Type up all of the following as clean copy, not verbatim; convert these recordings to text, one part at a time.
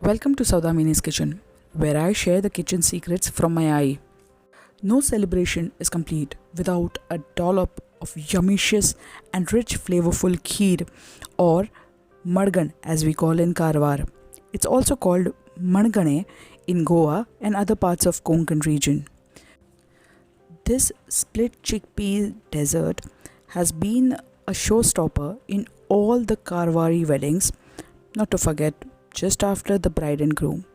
Welcome to Saudamini's kitchen, where I share the kitchen secrets from my eye. No celebration is complete without a dollop of yummicious and rich flavorful kheer or Madgane as we call in Karwar. It's also called Mangane in Goa and other parts of Konkan region. This split chickpea dessert has been a showstopper in all the karwari weddings, not to forget just after the bride and groom.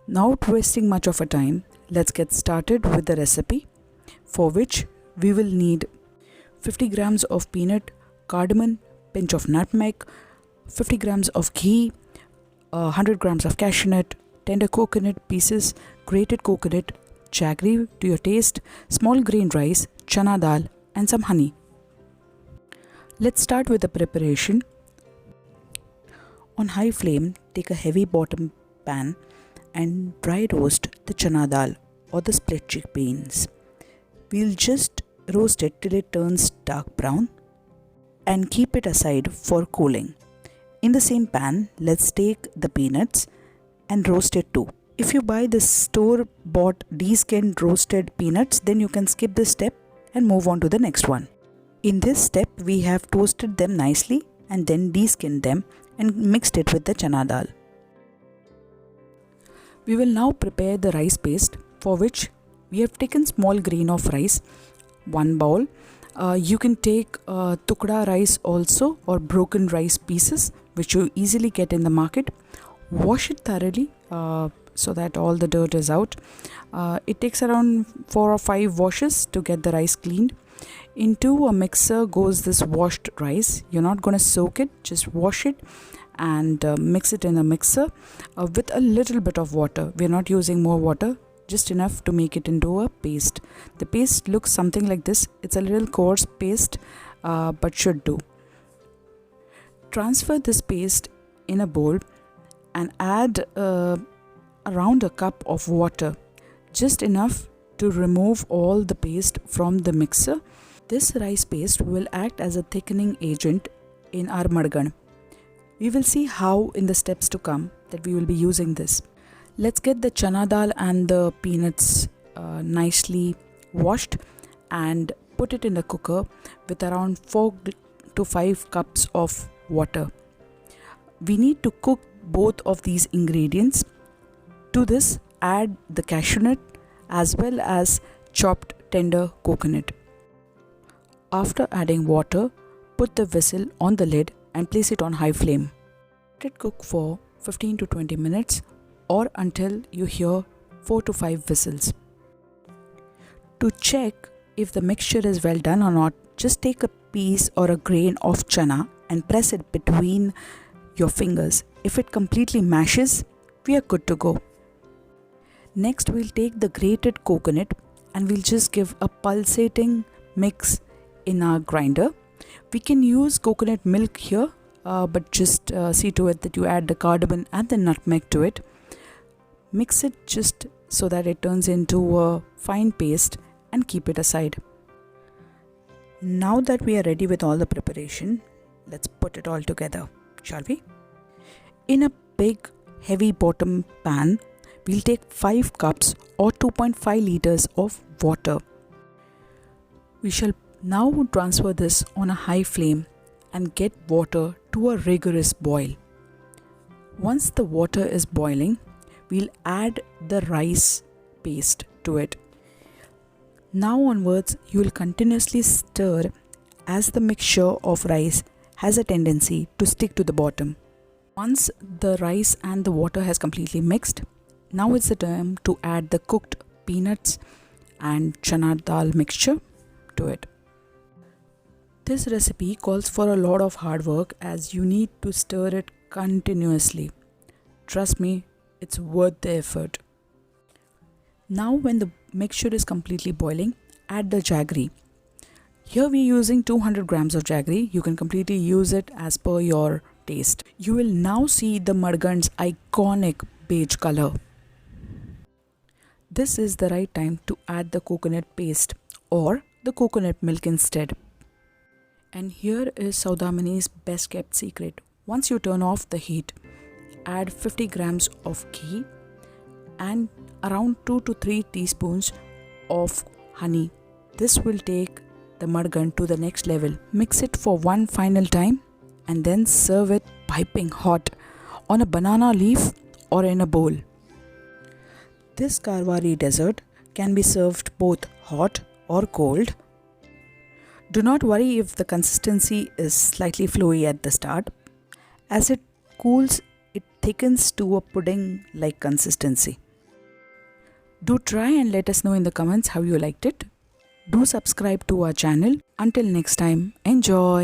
Now, not wasting much of our time, let's get started with the recipe, for which we will need 50 grams of peanut, cardamom, pinch of nutmeg, 50 grams of ghee, 100 grams of cashew nut, tender coconut pieces, grated coconut, jaggery to your taste, small grain rice, chana dal, and some honey. Let's start with the preparation. On high flame, take a heavy bottom pan and dry roast the chana dal or the split chickpeas. We'll just roast it till it turns dark brown and keep it aside for cooling. In the same pan, let's take the peanuts and roast it too. If you buy the store-bought de-skinned roasted peanuts, then you can skip this step and move on to the next one. In this step, we have toasted them nicely and then de-skinned them and mixed it with the chana dal. We will now prepare the rice paste, for which we have taken small grain of rice, 1 bowl. You can take tukda rice also or broken rice pieces, which you easily get in the market. Wash it thoroughly so that all the dirt is out. It takes around 4 or 5 washes to get the rice cleaned. Into a mixer goes this washed rice. You're not going to soak it, just wash it and mix it in a mixer with a little bit of water. We're not using more water, just enough to make it into a paste. The paste looks something like this. It's a little coarse paste, but should do. Transfer this paste in a bowl and add around a cup of water, just enough to remove all the paste from the mixer. This rice paste will act as a thickening agent in our Mangane. We will see how in the steps to come that we will be using this. Let's get the chana dal and the peanuts nicely washed and put it in the cooker with around 4 to 5 cups of water. We need to cook both of these ingredients. To this, add the cashew nut as well as chopped tender coconut. After adding water, put the vessel on the lid and place it on high flame. Let it cook for 15 to 20 minutes or until you hear 4 to 5 whistles. To check if the mixture is well done or not, just take a piece or a grain of chana and press it between your fingers. If it completely mashes, we are good to go. Next, we'll take the grated coconut and we'll just give a pulsating mix in our grinder. We can use coconut milk here, but just see to it that you add the cardamom and the nutmeg to it. Mix it just so that it turns into a fine paste and keep it aside. Now that we are ready with all the preparation, let's put it all together, shall we? In a big heavy bottom pan, we'll take 5 cups or 2.5 liters of water. We shall now transfer this on a high flame and get water to a rigorous boil. Once the water is boiling, we'll add the rice paste to it. Now onwards, you will continuously stir as the mixture of rice has a tendency to stick to the bottom. Once the rice and the water has completely mixed, now it's the time to add the cooked peanuts and chana dal mixture to it. This recipe calls for a lot of hard work as you need to stir it continuously. Trust me, it's worth the effort. Now when the mixture is completely boiling, add the jaggery. Here we are using 200 grams of jaggery. You can completely use it as per your taste. You will now see the Madgane's iconic beige color. This is the right time to add the coconut paste or the coconut milk instead. And here is Saudamini's best kept secret. Once you turn off the heat, add 50 grams of ghee and around 2 to 3 teaspoons of honey. This will take the Madgane to the next level. Mix it for one final time and then serve it piping hot on a banana leaf or in a bowl. This karwari dessert can be served both hot or cold. Do not worry if the consistency is slightly flowy at the start. As it cools, it thickens to a pudding-like consistency. Do try and let us know in the comments how you liked it. Do subscribe to our channel. Until next time, enjoy!